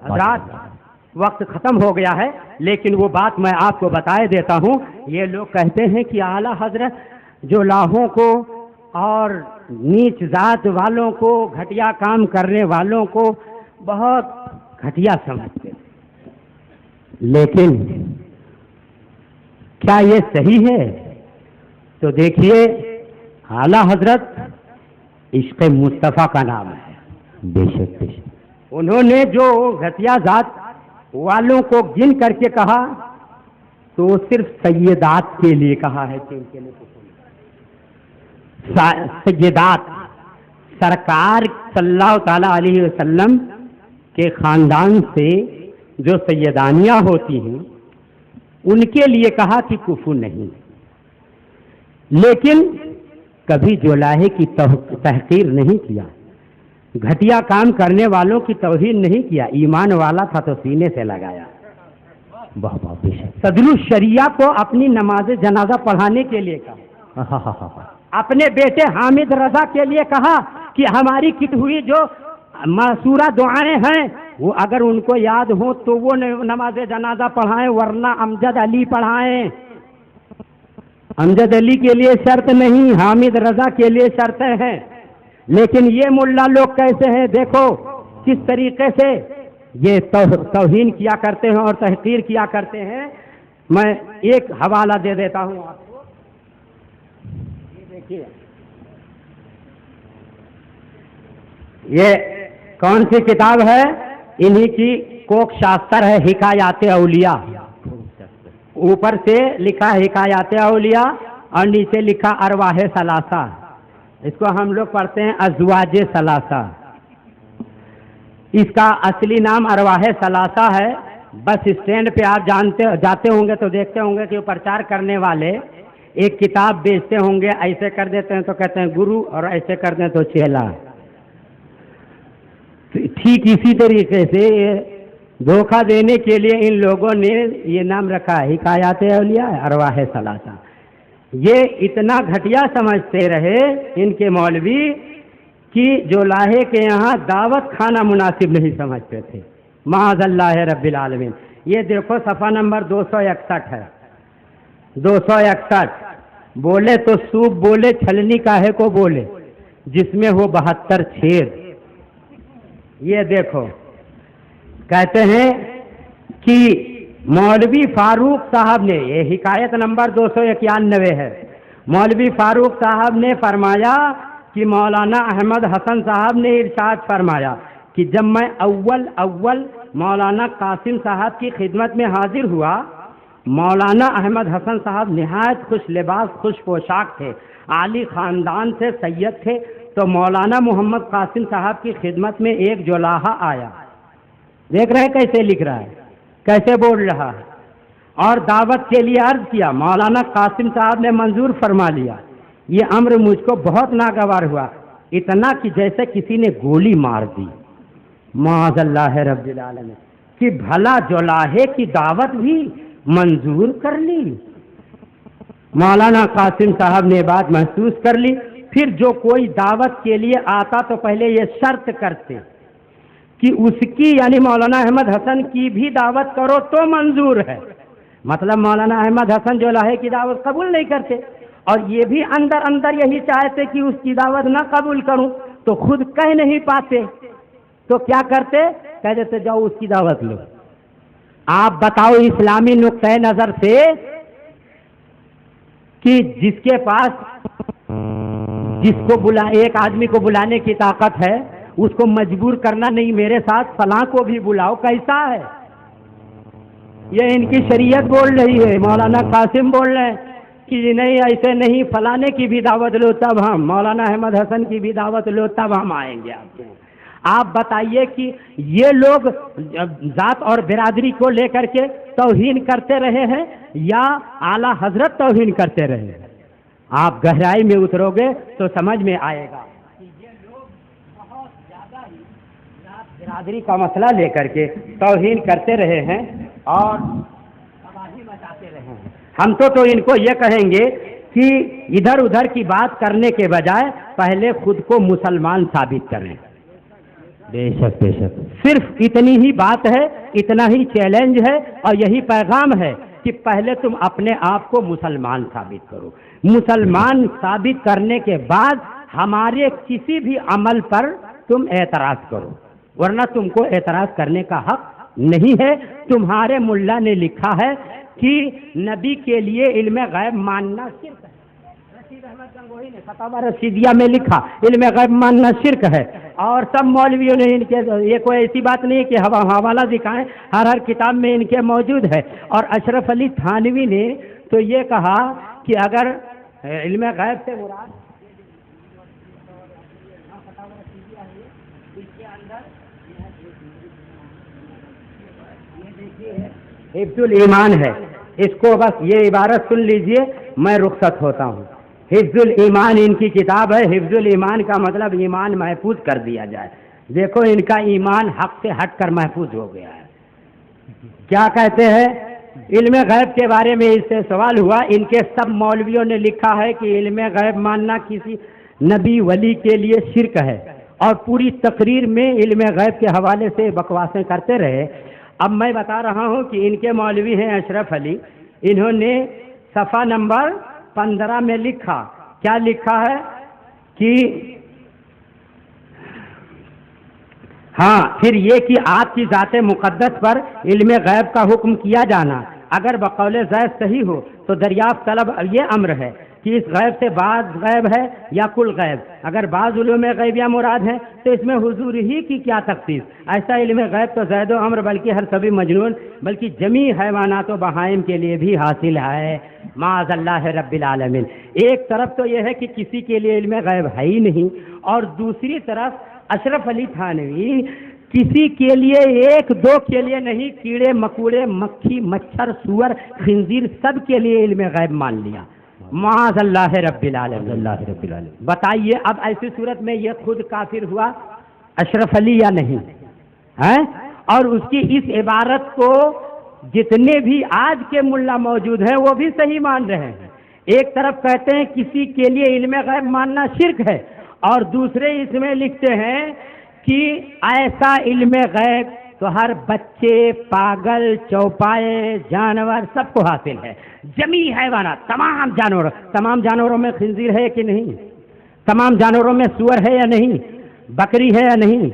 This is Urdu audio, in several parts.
حضرات وقت ختم ہو گیا ہے، لیکن وہ بات میں آپ کو بتائے دیتا ہوں. یہ لوگ کہتے ہیں کہ اعلیٰ حضرت جو لاہوں کو اور نیچ ذات والوں کو، گھٹیا کام کرنے والوں کو بہت گھٹیا سمجھتے ہیں، لیکن کیا یہ صحیح ہے؟ تو دیکھیے، اعلیٰ حضرت عشق مصطفیٰ کا نام ہے. بے شک بے شک. انہوں نے جو گھٹیا ذات والوں کو گن کر کے کہا تو وہ صرف سیدات کے لیے کہا ہے کہ ان کے لیے سیدات سرکار صلی اللہ تعالی علیہ وسلم کے خاندان سے جو سیدانیاں ہوتی ہیں ان کے لیے کہا کہ کفو نہیں، لیکن کبھی جولاہے کی تحقیر نہیں کیا، گھٹیا کام کرنے والوں کی توہین نہیں کیا. ایمان والا تھا تو سینے سے لگایا. واہ واہ بے شک. صدر الشریعہ کو اپنی نماز جنازہ پڑھانے کے لیے کہا، اپنے بیٹے حامد رضا کے لیے کہا کہ ہماری کٹ ہوئی جو معصورہ دعائیں ہیں وہ اگر ان کو یاد ہوں تو وہ نماز جنازہ پڑھائیں، ورنہ امجد علی پڑھائیں. امجد علی کے لیے شرط نہیں، حامد رضا کے لیے شرطیں ہیں. لیکن یہ ملا لوگ کیسے ہیں، دیکھو کس طریقے سے یہ توہین کیا کرتے ہیں اور تحقیر کیا کرتے ہیں. میں ایک حوالہ دے دیتا ہوں آپ کو، یہ دیکھیے، یہ کون سی کتاب ہے؟ انہی کی کوک شاستر ہے، حکایات اولیاء. اوپر سے لکھا حکایات اولیاء اور نیچے لکھا ارواح ثلاثہ. اس کو ہم لوگ پڑھتے ہیں ازواج ثلاثہ. اس کا اصلی نام ارواح ثلاثہ ہے. بس اسٹینڈ پہ آپ جاتے ہوں گے تو دیکھتے ہوں گے کہ وہ پرچار کرنے والے ایک کتاب بیچتے ہوں گے، ایسے کر دیتے ہیں تو کہتے ہیں گرو، اور ایسے کر دیں تو چیلا. ٹھیک اسی طریقے سے دھوکہ دینے کے لیے ان لوگوں نے یہ نام رکھا ہے حکایات اولیاء ارواح ثلاثہ. یہ اتنا گھٹیا سمجھتے رہے ان کے مولوی کہ جو لاہے کے یہاں دعوت کھانا مناسب نہیں سمجھتے تھے. معاذ اللہ رب العالمین. یہ دیکھو صفحہ نمبر 261 ہے. 261 بولے تو سوپ بولے، چھلنی کاہے کو بولے، جس میں ہو 72 چھید. یہ دیکھو، کہتے ہیں کہ مولوی فاروق صاحب نے، یہ حکایت نمبر 291 ہے، مولوی فاروق صاحب نے فرمایا کہ مولانا احمد حسن صاحب نے ارشاد فرمایا کہ جب میں اول مولانا قاسم صاحب کی خدمت میں حاضر ہوا، مولانا احمد حسن صاحب نہایت خوش لباس، خوش پوشاک تھے، عالی خاندان سے سید تھے. تو مولانا محمد قاسم صاحب کی خدمت میں ایک جولاہا آیا. دیکھ رہے ہیں کیسے لکھ رہا ہے، کیسے بول رہا ہے، اور دعوت کے لیے عرض کیا. مولانا قاسم صاحب نے منظور فرما لیا. یہ امر مجھ کو بہت ناگوار ہوا، اتنا کہ جیسے کسی نے گولی مار دی. معاذ اللہ رب العالمین. کہ بھلا جولاہے کی دعوت بھی منظور کر لی. مولانا قاسم صاحب نے بات محسوس کر لی. پھر جو کوئی دعوت کے لیے آتا تو پہلے یہ شرط کرتے کہ اس کی، یعنی مولانا احمد حسن کی بھی دعوت کرو تو منظور ہے. مطلب مولانا احمد حسن جولاہے کی دعوت قبول نہیں کرتے، اور یہ بھی اندر یہی چاہتے کہ اس کی دعوت نہ قبول کروں، تو خود کہہ نہیں پاتے تو کیا کرتے؟ کہہ دیتے جاؤ اس کی دعوت لو. آپ بتاؤ اسلامی نقطۂ نظر سے کہ جس کے پاس جس کو ایک آدمی کو بلانے کی طاقت ہے اس کو مجبور کرنا نہیں، میرے ساتھ فلاں کو بھی بلاؤ، کیسا ہے؟ یہ ان کی شریعت بول رہی ہے. مولانا قاسم بول رہے ہیں کہ نہیں ایسے نہیں، فلانے کی بھی دعوت لو تب ہم، مولانا احمد حسن کی بھی دعوت لو تب ہم آئیں گے آپ کے. آپ بتائیے کہ یہ لوگ ذات اور برادری کو لے کر کے توہین کرتے رہے ہیں یا اعلیٰ حضرت توہین کرتے رہے ہیں؟ آپ گہرائی میں اترو گے تو سمجھ میں آئے گا کہ یہ لوگ بہت زیادہ ہی ذات برادری کا مسئلہ لے کر کے توہین کرتے رہے ہیں اور تباہی مچاتے رہے ہیں. ہم تو ان کو یہ کہیں گے کہ ادھر ادھر کی بات کرنے کے بجائے پہلے خود کو مسلمان ثابت کریں. بے شک بے شک. صرف اتنی ہی بات ہے، اتنا ہی چیلنج ہے اور یہی پیغام ہے کہ پہلے تم اپنے آپ کو مسلمان ثابت کرو. مسلمان ثابت کرنے کے بعد ہمارے کسی بھی عمل پر تم اعتراض کرو، ورنہ تم کو اعتراض کرنے کا حق نہیں ہے. تمہارے ملا نے لکھا ہے کہ نبی کے لیے علم غیب ماننا شرک ہے. رشید احمد گنگوہی نے فتاوی رشیدیہ میں لکھا علم غیب ماننا شرک ہے. اور سب مولویوں نے ان کے، یہ کوئی ایسی بات نہیں کہ حوالہ دکھائیں، ہر کتاب میں ان کے موجود ہے. اور اشرف علی تھانوی نے تو یہ کہا کہ اگر علم غیب سے مراد حفظ الایمان ہے، اس کو بس یہ عبارت سن لیجئے، میں رخصت ہوتا ہوں. حفظ الایمان ان کی کتاب ہے. حفظ الایمان کا مطلب ایمان محفوظ کر دیا جائے. دیکھو ان کا ایمان حق سے ہٹ کر محفوظ ہو گیا ہے. کیا کہتے ہیں علم غیب کے بارے میں؟ اس سے سوال ہوا. ان کے سب مولویوں نے لکھا ہے کہ علم غیب ماننا کسی نبی ولی کے لیے شرک ہے، اور پوری تقریر میں علم غیب کے حوالے سے بکواسیں کرتے رہے. اب میں بتا رہا ہوں کہ ان کے مولوی ہیں اشرف علی. انہوں نے صفحہ نمبر 15 میں لکھا، کیا لکھا ہے کہ ہاں پھر یہ کہ آپ کی ذات مقدس پر علم غیب کا حکم کیا جانا اگر بقول زید صحیح ہو تو دریافت طلب یہ امر ہے کہ اس غیب سے بعض غیب ہے یا کل غیب. اگر بعض علوم غیبیہ مراد ہیں تو اس میں حضور ہی کی کیا تخصیص؟ ایسا علم غیب تو زید و امر بلکہ ہر سبھی مجنون بلکہ جمیع حیوانات و بہائم کے لیے بھی حاصل ہے. معاذ اللہ رب العالمین. ایک طرف تو یہ ہے کہ کسی کے لیے علم غیب ہے ہی نہیں، اور دوسری طرف اشرف علی تھانوی کسی کے لیے، ایک دو کے لیے نہیں، کیڑے مکوڑے، مکھی، مچھر، سور، خنزیر سب کے لیے علم غیب مان لیا. معاذ اللہ رب العالمین. اللہ رب العالمین. بتائیے اب ایسی صورت میں یہ خود کافر ہوا اشرف علی یا نہیں ہے؟ اور اس کی اس عبارت کو جتنے بھی آج کے ملا موجود ہیں وہ بھی صحیح مان رہے ہیں. ایک طرف کہتے ہیں کسی کے لیے علم غیب ماننا شرک ہے، اور دوسرے اس میں لکھتے ہیں کہ ایسا علم غیب تو ہر بچے، پاگل، چوپائے، جانور سب کو حاصل ہے. جمیع حیوانات، تمام جانوروں میں خنزیر ہے کہ نہیں؟ تمام جانوروں میں سور ہے یا نہیں؟ بکری ہے یا نہیں؟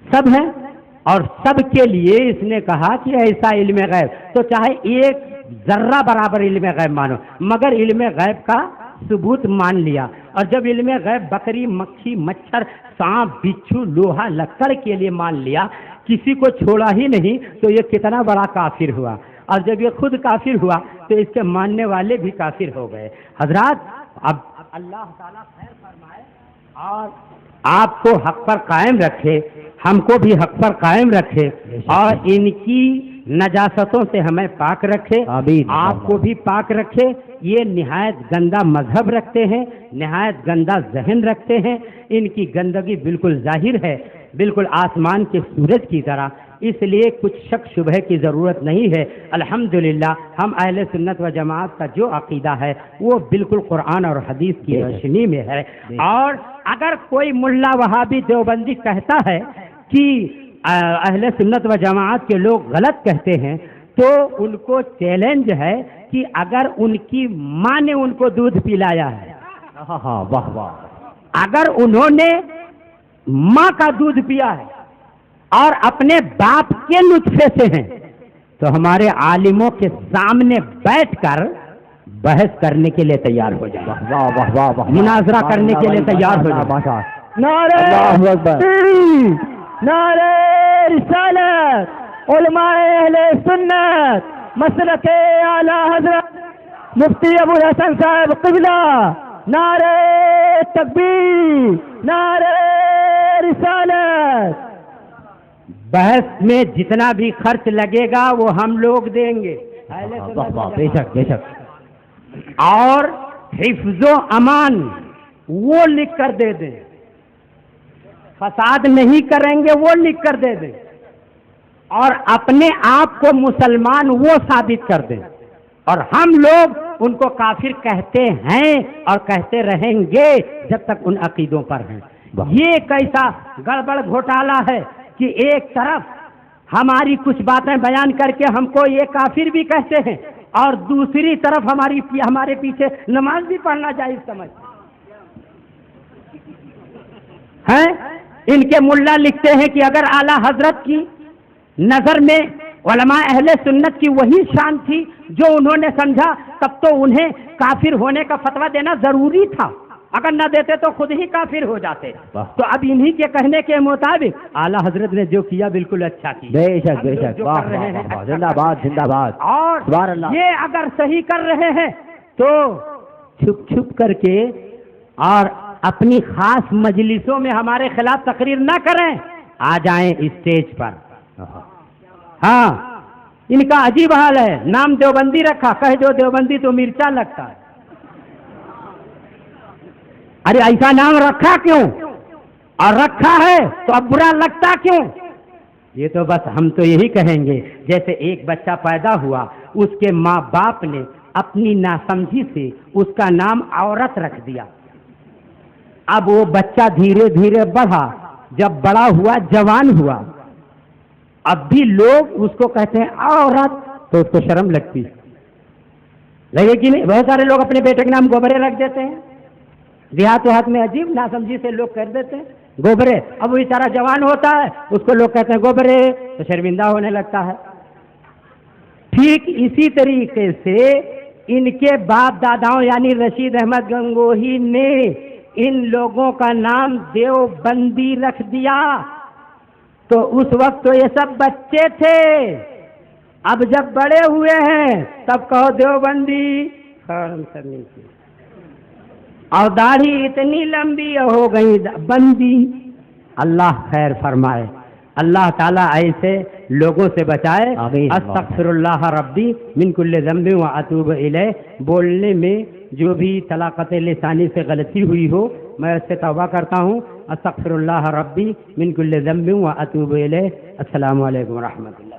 سب ہے. اور سب کے لیے اس نے کہا کہ ایسا علم غیب تو چاہے ایک ذرہ برابر علم غیب مانو، مگر علم غیب کا ثبوت مان لیا. اور جب علم غیب بکری، مکھی، مچھر، سانپ، بچھو، لوہا، لکڑ کے لیے مان لیا، کسی کو چھوڑا ہی نہیں، تو یہ کتنا بڑا کافر ہوا. اور جب یہ خود کافر ہوا تو اس کے ماننے والے بھی کافر ہو گئے. حضرات اب اللہ تعالیٰ خیر فرمائے اور آپ کو حق پر قائم رکھے، ہم کو بھی حق پر قائم رکھے، اور ان کی نجاستوں سے ہمیں پاک رکھے، آپ کو بھی پاک رکھے. یہ نہایت گندا مذہب رکھتے ہیں، نہایت گندا ذہن رکھتے ہیں. ان کی گندگی بالکل ظاہر ہے، بالکل آسمان کے سورج کی طرح. اس لیے کچھ شک شبہ کی ضرورت نہیں ہے. الحمدللہ ہم اہل سنت و جماعت کا جو عقیدہ ہے وہ بالکل قرآن اور حدیث کی روشنی میں ہے. اور اگر کوئی ملا وہابی دیوبندی کہتا ہے کہ اہل سنت و جماعت کے لوگ غلط کہتے ہیں تو ان کو چیلنج ہے کہ اگر ان کی ماں نے ان کو دودھ پلایا ہے، واہ واہ، اگر انہوں نے ماں کا دودھ پیا ہے اور اپنے باپ کے نطفے سے ہیں، تو ہمارے عالموں کے سامنے بیٹھ کر بحث کرنے کے لیے تیار ہو جائے، واہ واہ واہ واہ، مناظرہ کرنے کے لیے تیار ہو جائے. نعرہ اللہ اکبر، نعرہ رسالت، علماء اہل سنت، مسلک اعلی حضرت مفتی ابو الحسن صاحب قبلہ، نعرہ تکبیر، نعرہ رسالت. بحث میں جتنا بھی خرچ لگے گا وہ ہم لوگ دیں گے، بے شک بے شک. اور حفظ و امان وہ لکھ کر دے دیں، فساد نہیں کریں گے وہ لکھ کر دے دیں، اور اپنے آپ کو مسلمان وہ ثابت کر دیں. اور ہم لوگ ان کو کافر کہتے ہیں اور کہتے رہیں گے جب تک ان عقیدوں پر ہیں. یہ کیسا گڑبڑ گھوٹالا ہے کہ ایک طرف ہماری کچھ باتیں بیان کر کے ہم کو یہ کافر بھی کہتے ہیں اور دوسری طرف ہمارے پیچھے نماز بھی پڑھنا جائز سمجھ ہیں. ان کے ملا لکھتے ہیں کہ اگر اعلیٰ حضرت کی نظر میں علماء اہل سنت کی وہی شان تھی جو انہوں نے سمجھا تب تو انہیں کافر ہونے کا فتویٰ دینا ضروری تھا، اگر نہ دیتے تو خود ہی کافر ہو جاتے. تو اب انہی کے کہنے کے مطابق اعلیٰ حضرت نے جو کیا بالکل اچھا کیا. بے شک بے شک. واہ واہ واہ. زندہ باد زندہ باد. اور سبحان اللہ. یہ اگر صحیح کر رہے ہیں تو چھپ چھپ کر کے اور اپنی خاص مجلسوں میں ہمارے خلاف تقریر نہ کریں، آ جائیں اسٹیج پر. ہاں ان کا عجیب حال ہے، نام دیوبندی رکھا، کہہ دو دیوبندی تو مرچا لگتا ہے. ارے ایسا نام رکھا کیوں؟ اور رکھا ہے تو اب برا لگتا کیوں؟ یہ تو بس ہم تو یہی کہیں گے جیسے ایک بچہ پیدا ہوا، اس کے ماں باپ نے اپنی ناسمجھی سے اس کا نام عورت رکھ دیا. اب وہ بچہ دھیرے دھیرے بڑھا، جب بڑا ہوا جوان ہوا، اب بھی لوگ اس کو کہتے ہیں عورت، تو اس کو شرم لگتی لگے کہ نہیں؟ بہت سارے لوگ اپنے بیٹے کے نام گوبرے رکھ دیتے ہیں، دیہات وہات میں عجیب ناسمجھی سے لوگ کر دیتے ہیں گوبرے. اب وہ بیچارہ جوان ہوتا ہے، اس کو لوگ کہتے ہیں گوبرے، تو شرمندہ ہونے لگتا ہے. ٹھیک اسی طریقے سے ان کے باپ داداؤں یعنی رشید احمد گنگوہی نے ان لوگوں کا نام دیوبندی رکھ دیا. تو اس وقت تو یہ سب بچے تھے، اب جب بڑے ہوئے ہیں تب کہو دیوبندی. اور داڑھی اتنی لمبی ہو گئی بندی. اللہ خیر فرمائے، اللہ تعالیٰ ایسے لوگوں سے بچائے. استغفر اللہ ربی من کل ذنب و اتوب الیہ. بولنے میں جو بھی طلاقت لسانی سے غلطی ہوئی ہو میں اس سے توبہ کرتا ہوں. استغفر اللہ ربی من کل ذنب و اتوب الیہ. السلام علیکم و رحمۃ اللہ.